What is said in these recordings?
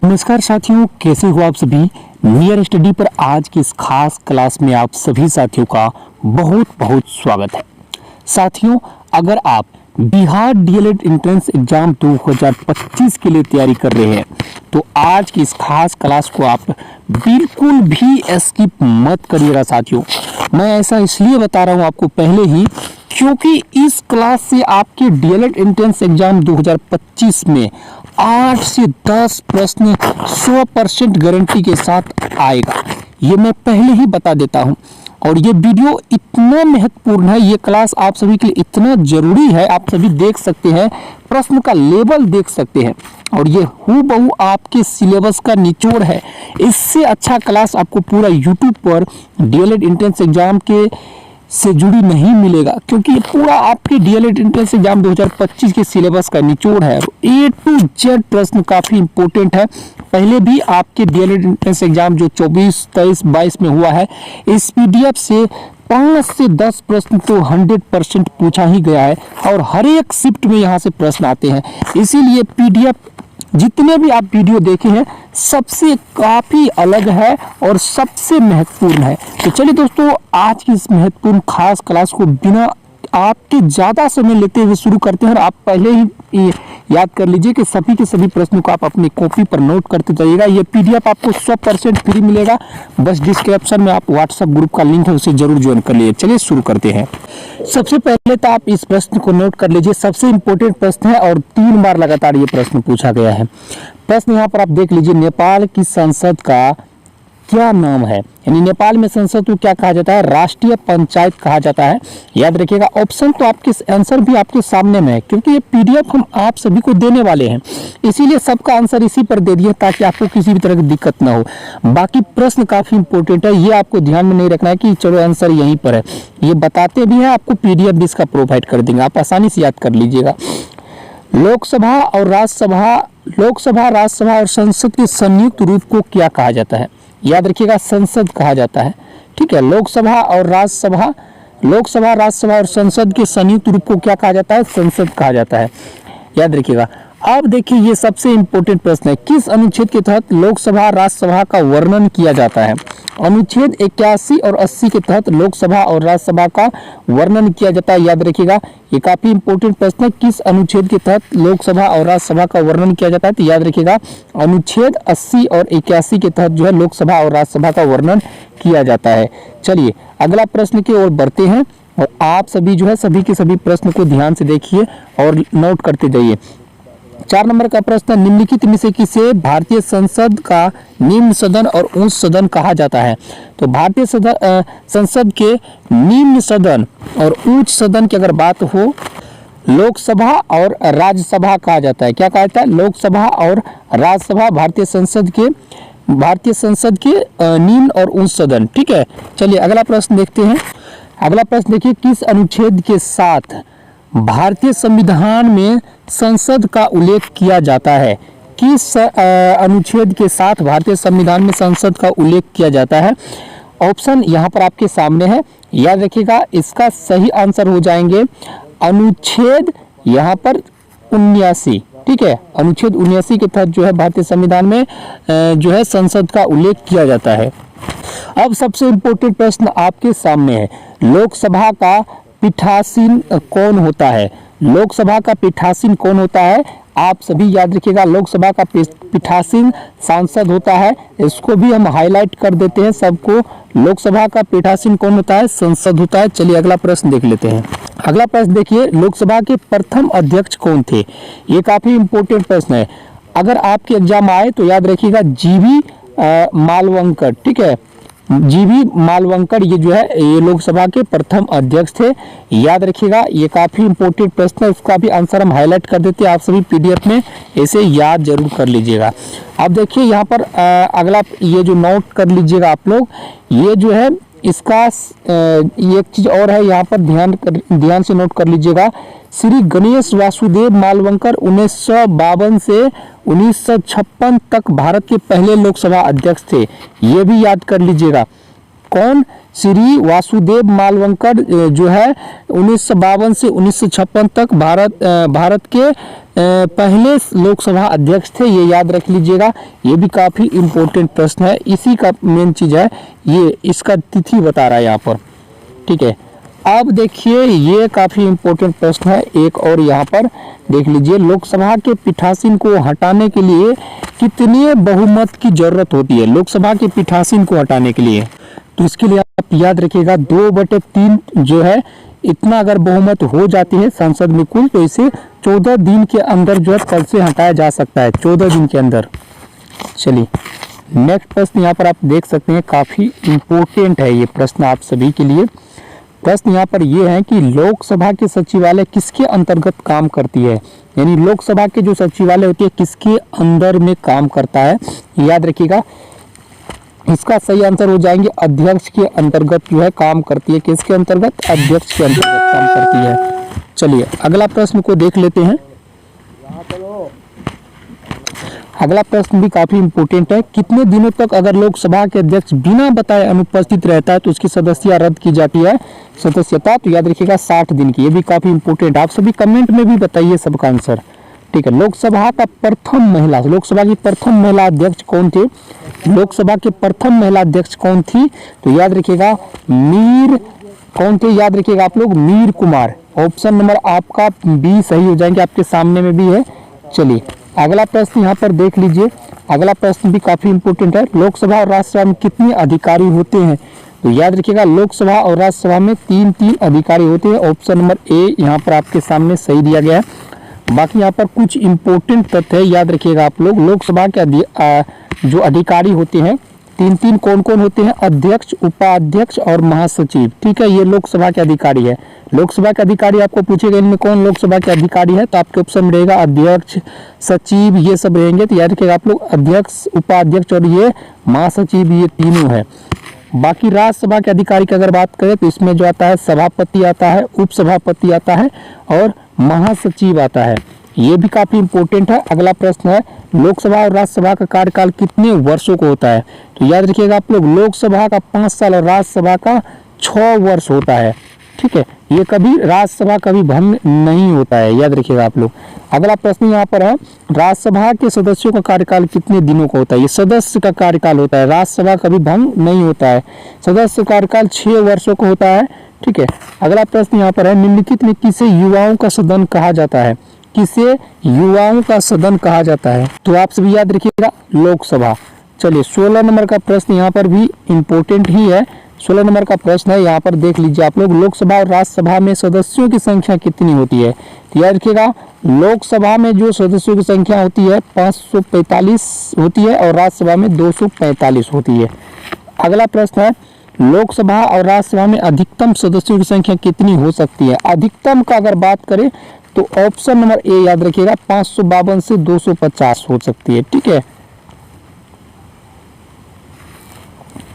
नमस्कार साथियों, कैसे हो आप सभी। नियर स्टडी पर आज की इस खास क्लास में आप सभी साथियों का बहुत बहुत स्वागत है। साथियों, अगर आप बिहार डीएलएड एंट्रेंस एग्जाम 2025 के लिए तैयारी कर रहे हैं तो आज की इस खास क्लास को आप बिल्कुल भी स्किप मत करिएगा। साथियों, मैं ऐसा इसलिए बता रहा हूं आपको पहले ही क्योंकि इस क्लास से आपके डीएलएड एंट्रेंस एग्जाम 2025 में 8 से 10 प्रश्न 100% गारंटी के साथ आएगा। ये मैं पहले ही बता देता हूं। और ये वीडियो इतना महत्वपूर्ण है, ये क्लास आप सभी के लिए इतना जरूरी है। आप सभी देख सकते हैं, प्रश्न का लेवल देख सकते हैं और ये हूबहू आपके सिलेबस का निचोड़ है। इससे अच्छा क्लास आपको पूरा यूट्यूब पर डीएलएड एंट्रेंस एग्जाम के से जुड़ी नहीं मिलेगा, क्योंकि ये पूरा आपके डीएलएड एंट्रेंस एग्जाम 2025 के सिलेबस का निचोड़ है। ए टू जेड प्रश्न काफी इंपॉर्टेंट है। पहले भी आपके डीएलएड एंट्रेंस एग्जाम जो 24, 23, 22 में हुआ है, इस पीडीएफ से 5 से 10 प्रश्न तो 100% पूछा ही गया है और हर एक शिफ्ट में यहाँ से प्रश्न आते हैं। इसीलिए पीडीएफ जितने भी आप वीडियो देखे हैं सबसे काफी अलग है और सबसे महत्वपूर्ण है। तो चलिए दोस्तों, आज की इस महत्वपूर्ण खास क्लास को बिना आपके ज्यादा समय लेते हुए शुरू करते हैं। और आप पहले ही याद कर लीजिए कि सभी के सभी प्रश्नों को आप अपनी कॉपी पर नोट करते जाइएगा। ये पीडीएफ आपको 100% फ्री मिलेगा। बस डिस्क्रिप्शन में आप व्हाट्सएप ग्रुप का लिंक है, उसे जरूर ज्वाइन कर लीजिए। चलिए शुरू करते हैं। सबसे पहले तो आप इस प्रश्न को नोट कर लीजिए। सबसे इंपॉर्टेंट प्रश्न है और 3 बार लगातार ये प्रश्न पूछा गया है। प्रश्न यहाँ पर आप देख लीजिए, नेपाल की संसद का क्या नाम है। यानी नेपाल में संसद को क्या कहा जाता है? राष्ट्रीय पंचायत कहा जाता है। याद रखिएगा, ऑप्शन तो आपके आंसर भी आपके सामने में है, क्योंकि ये पीडीएफ हम आप सभी को देने वाले हैं, इसीलिए सबका आंसर इसी पर दे दिए ताकि आपको किसी भी तरह की दिक्कत ना हो। बाकी प्रश्न काफी इंपॉर्टेंट है, ये आपको ध्यान में नहीं रखना है कि चलो आंसर यहीं पर है। ये बताते भी है, आपको पीडीएफ भी इसका प्रोवाइड कर देंगे, आप आसानी से याद कर लीजिएगा। लोकसभा, राज्यसभा और संसद के संयुक्त रूप को क्या कहा जाता है? याद रखिएगा, संसद कहा जाता है। ठीक है, लोकसभा, राज्यसभा और संसद के संयुक्त रूप को क्या कहा जाता है? संसद कहा जाता है। याद रखिएगा। अब देखिए, ये सबसे इंपॉर्टेंट प्रश्न है, किस अनुच्छेद के तहत लोकसभा राज्यसभा का वर्णन किया जाता है? अनुच्छेद 81 और 80 के तहत लोकसभा और राज्यसभा का वर्णन किया जाता है। याद रखिएगा, ये काफी इंपॉर्टेंट प्रश्न है, किस अनुच्छेद के तहत लोकसभा और राज्यसभा का वर्णन किया जाता है? तो याद रखिएगा, अनुच्छेद 80 और 81 के तहत जो है लोकसभा और राज्यसभा का वर्णन किया जाता है। चलिए अगला प्रश्न की ओर बढ़ते हैं और आप सभी जो है सभी के सभी प्रश्न को ध्यान से देखिए और नोट करते जाइए। 4 नंबर का प्रश्न, निम्नलिखित में से किसे भारतीय संसद का निम्न सदन और उच्च सदन कहा जाता है? तो भारतीय संसद के निम्न सदन और उच्च सदन की अगर बात हो, लोकसभा और राज्यसभा कहा जाता है। क्या कहा जाता है? लोकसभा और राज्यसभा भारतीय संसद के निम्न और उच्च सदन। ठीक है, चलिए अगला प्रश्न देखते हैं। अगला प्रश्न देखिए, किस अनुच्छेद के साथ भारतीय संविधान में संसद का उल्लेख किया जाता है? किस अनुच्छेद के साथ भारतीय संविधान में संसद का उल्लेख किया जाता है? ऑप्शन यहाँ पर आपके सामने है। याद रखिएगा, इसका सही आंसर हो जाएंगे अनुच्छेद यहाँ पर 79। ठीक है, अनुच्छेद 79 के तहत जो है भारतीय संविधान में जो है संसद का उल्लेख किया जाता है। अब सबसे इंपॉर्टेंट प्रश्न आपके सामने है, लोकसभा का पीठासीन कौन होता है? लोकसभा का पीठासीन कौन होता है? आप सभी याद रखिएगा, लोकसभा का पीठासीन सांसद होता है। इसको भी हम हाईलाइट कर देते हैं सबको। लोकसभा का पीठासीन कौन होता है? संसद होता है। चलिए अगला प्रश्न देख लेते हैं। अगला प्रश्न देखिए, लोकसभा के प्रथम अध्यक्ष कौन थे? ये काफी इंपॉर्टेंट प्रश्न है। अगर आपके एग्जाम आए तो याद रखिएगा, जीवी मालवंकर। ठीक है, जीवी मालवंकर ये जो है ये लोकसभा के प्रथम अध्यक्ष थे। याद रखिएगा, ये काफी इंपॉर्टेंट प्रश्न है, उसका भी आंसर हम हाईलाइट कर देते हैं। आप सभी पीडीएफ में इसे याद जरूर कर लीजिएगा। अब देखिए यहाँ पर अगला ये जो नोट कर लीजिएगा आप लोग, ये जो है इसका एक चीज और है, यहाँ पर ध्यान से नोट कर लीजिएगा। श्री गणेश वासुदेव मालवंकर 1952 से 1956 तक भारत के पहले लोकसभा अध्यक्ष थे। ये भी याद कर लीजिएगा। कौन? श्री वासुदेव मालवंकर जो है 1952 से 1956 तक भारत के पहले लोकसभा अध्यक्ष थे। ये याद रख लीजिएगा, ये भी काफ़ी इम्पोर्टेंट प्रश्न है। इसी का मेन चीज़ है, ये इसका तिथि बता रहा है यहाँ पर, ठीक है। अब देखिए ये काफ़ी इम्पोर्टेंट प्रश्न है एक और यहाँ पर देख लीजिए, लोकसभा के पीठासीन को हटाने के लिए कितने बहुमत की जरूरत होती है? लोकसभा के पीठासीन को हटाने के लिए, तो इसके लिए आप याद रखिएगा 2/3 जो है, इतना अगर बहुमत हो जाती है संसद में कुल, तो इसे 14 दिन के अंदर जो है पद से हटाया जा सकता है, 14 दिन के अंदर। चलिए नेक्स्ट प्रश्न यहाँ पर आप देख सकते हैं, काफ़ी इम्पोर्टेंट है ये प्रश्न आप सभी के लिए। प्रश्न यहाँ पर यह है कि लोकसभा के सचिवालय किसके अंतर्गत काम करती है? यानी लोकसभा के जो सचिवालय होती है किसके अंदर में काम करता है, याद रखिएगा। इसका सही आंसर हो जाएंगे अध्यक्ष के अंतर्गत जो है काम करती है। किसके अंतर्गत? अध्यक्ष के अंतर्गत काम करती है। चलिए अगला प्रश्न को देख लेते हैं। अगला प्रश्न भी काफी इंपॉर्टेंट है, कितने दिनों तक अगर लोकसभा के अध्यक्ष बिना बताए अनुपस्थित रहता है तो उसकी सदस्यता रद्द की जाती है? सदस्यता तो याद रखिएगा 60 दिन की। ये भी काफी इंपॉर्टेंट, आप सभी कमेंट में भी बताइए सबका आंसर, ठीक है। लोकसभा की प्रथम महिला अध्यक्ष कौन थे? लोकसभा के प्रथम महिला अध्यक्ष कौन थी? तो याद रखिएगा कौन थे? याद रखिएगा आप लोग, मीर कुमार। ऑप्शन नंबर आपका बी सही हो जाएंगे, आपके सामने में भी है। चलिए अगला प्रश्न यहाँ पर देख लीजिए, अगला प्रश्न भी काफी इंपॉर्टेंट है। लोकसभा और राज्यसभा में कितने अधिकारी होते हैं? तो याद रखिएगा लोकसभा और राज्यसभा में 3 अधिकारी होते हैं। ऑप्शन नंबर ए यहाँ पर आपके सामने सही दिया गया है। बाकी यहाँ पर कुछ इंपॉर्टेंट तथ्य है, याद रखिएगा आप लोग। लोकसभा के जो अधिकारी होते हैं 3 कौन कौन होते हैं? अध्यक्ष, उपाध्यक्ष और महासचिव, ठीक है। ये लोकसभा के अधिकारी है। लोकसभा के अधिकारी आपको पूछेगा इनमें कौन लोकसभा के अधिकारी है, तो आपके ऑप्शन में रहेगा अध्यक्ष, सचिव, ये सब रहेंगे। तो याद रखिएगा आप लोग अध्यक्ष, उपाध्यक्ष और ये महासचिव, ये तीनों है। बाकी राज्यसभा के अधिकारी की अगर बात करें तो इसमें जो आता है सभापति आता है, उपसभापति आता है और महासचिव आता है। ये भी काफी इंपॉर्टेंट है। अगला प्रश्न है, लोकसभा और राज्यसभा का कार्यकाल कितने वर्षों को होता है? तो याद रखिएगा आप लोग, लोकसभा का 5 साल और राज्यसभा का 6 वर्ष होता है, ठीक है। ये कभी राज्यसभा कभी भंग नहीं होता है, याद रखिएगा आप लोग। अगला प्रश्न यहाँ पर है, राज्यसभा के सदस्यों का कार्यकाल कितने दिनों का होता है? ये सदस्य का कार्यकाल होता है, राज्यसभा कभी भंग नहीं होता है। सदस्य कार्यकाल 6 वर्षों का होता है, ठीक है। अगला प्रश्न यहाँ पर है, निम्नलिखित में किसे युवाओं का सदन कहा जाता है? किसे युवाओं का सदन कहा जाता है? तो आप सभी याद रखिएगा लोकसभा। चलिए 16 नंबर का प्रश्न यहाँ पर भी इम्पोर्टेंट ही है। 16 नंबर का प्रश्न है, यहाँ पर देख लीजिए आप लोग, लोकसभा और राज्यसभा में सदस्यों की संख्या कितनी होती है? तो याद रखिएगा लोकसभा में जो सदस्यों की संख्या होती है 545 होती है और राज्यसभा में 245 होती है। अगला प्रश्न है, लोकसभा और राज्यसभा में अधिकतम सदस्यों की संख्या कितनी हो सकती है? अधिकतम का अगर बात करें तो ऑप्शन नंबर ए याद रखिएगा 552 से 250 हो सकती है, ठीक है।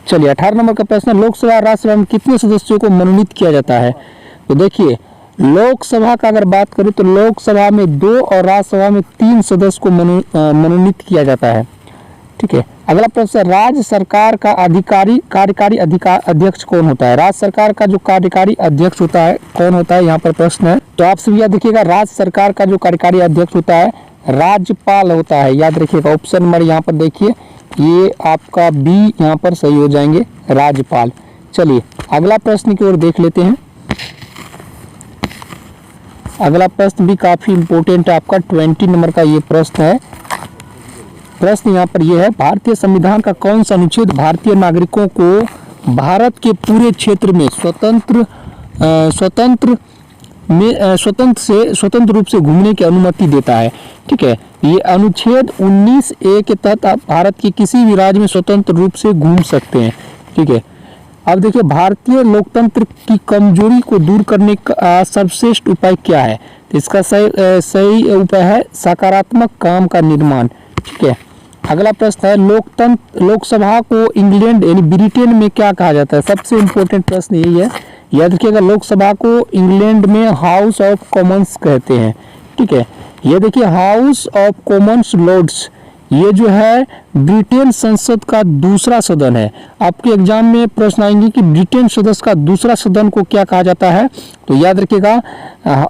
चलिए 18 नंबर का प्रश्न, लोकसभा और राज्यसभा में कितने सदस्यों को मनोनीत किया जाता है? तो देखिए लोकसभा का अगर बात करें तो लोकसभा में 2 और राज्यसभा में 3 सदस्य को मनोनीत किया जाता है, ठीक है। अगला प्रश्न, राज्य सरकार का कार्यकारी अध्यक्ष कौन होता है? राज्य सरकार का जो कार्यकारी अध्यक्ष होता है कौन होता है, यहाँ पर प्रश्न है। तो आप सभी याद रखिएगा राज्य सरकार का जो कार्यकारी अध्यक्ष होता है राज्यपाल होता है, याद रखिएगा। ऑप्शन नंबर यहाँ पर देखिए, ये आपका बी यहाँ पर सही हो जाएंगे, राज्यपाल। चलिए अगला प्रश्न की ओर देख लेते हैं। अगला प्रश्न भी काफी इंपॉर्टेंट है, आपका 20 नंबर का ये प्रश्न है। प्रश्न यहाँ पर यह है, भारतीय संविधान का कौन सा अनुच्छेद भारतीय नागरिकों को भारत के पूरे क्षेत्र में स्वतंत्र रूप से घूमने की अनुमति देता है, ठीक है। ये अनुच्छेद 19A के तहत आप भारत के किसी भी राज्य में स्वतंत्र रूप से घूम सकते हैं, ठीक है। अब देखिए भारतीय लोकतंत्र की कमजोरी को दूर करने का सर्वश्रेष्ठ उपाय क्या है? तो इसका सही उपाय है सकारात्मक काम का निर्माण, ठीक है। अगला प्रश्न है, लोकसभा को इंग्लैंड यानी ब्रिटेन में क्या कहा जाता है? सबसे इंपॉर्टेंट प्रश्न यही है, याद रखिएगा लोकसभा को इंग्लैंड में हाउस ऑफ कॉमन्स कहते हैं, ठीक है। ये देखिए हाउस ऑफ कॉमन्स लॉर्ड्स, ये जो है ब्रिटेन संसद का दूसरा सदन है। आपके एग्जाम में प्रश्न आएंगे कि ब्रिटेन सदस्य का दूसरा सदन को क्या कहा जाता है, तो याद रखिएगा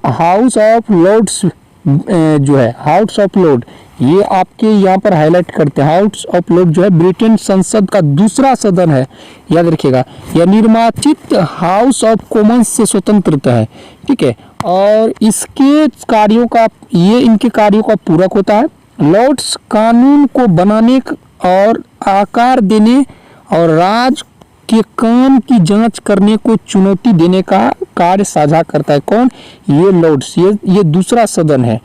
हाउस ऑफ लॉर्ड्स जो है, हाउस ऑफ लॉर्ड, ये आपके यहाँ पर हाईलाइट करते हैं। हाउस ऑफ लॉर्ड जो है ब्रिटेन संसद का दूसरा सदन है, याद रखिएगा। यह निर्वाचित हाउस ऑफ कॉमन्स से स्वतंत्र है, ठीक है। और इसके कार्यों का, ये इनके कार्यों का पूरक होता है। लॉर्ड्स कानून को बनाने और आकार देने और राज के काम की जांच करने को चुनौती देने का कार्य साझा करता है। कौन? ये लॉर्ड्स, ये दूसरा सदन है।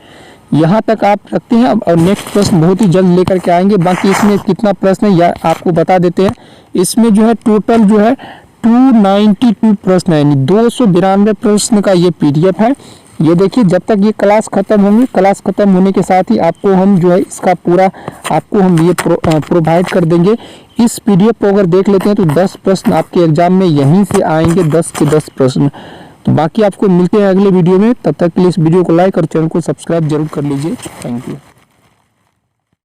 यहाँ तक आप रखते हैं। और नेक्स्ट प्रश्न बहुत ही जल्द लेकर के आएंगे। बाकी इसमें कितना प्रश्न है या आपको बता देते हैं। इसमें जो है टोटल जो है 292 प्रश्न है, 292 प्रश्न का ये PDF है। ये देखिए, जब तक ये क्लास खत्म होंगी, क्लास खत्म होने के साथ ही आपको हम जो है इसका पूरा आपको हम ये प्रोवाइड कर देंगे। इस PDF को अगर देख लेते हैं तो 10 प्रश्न आपके एग्जाम में यहीं से आएंगे, 10 के 10 प्रश्न। तो बाकी आपको मिलते हैं अगले वीडियो में। तब तक के लिए इस वीडियो को लाइक और चैनल को सब्सक्राइब जरूर कर लीजिए। Thank you.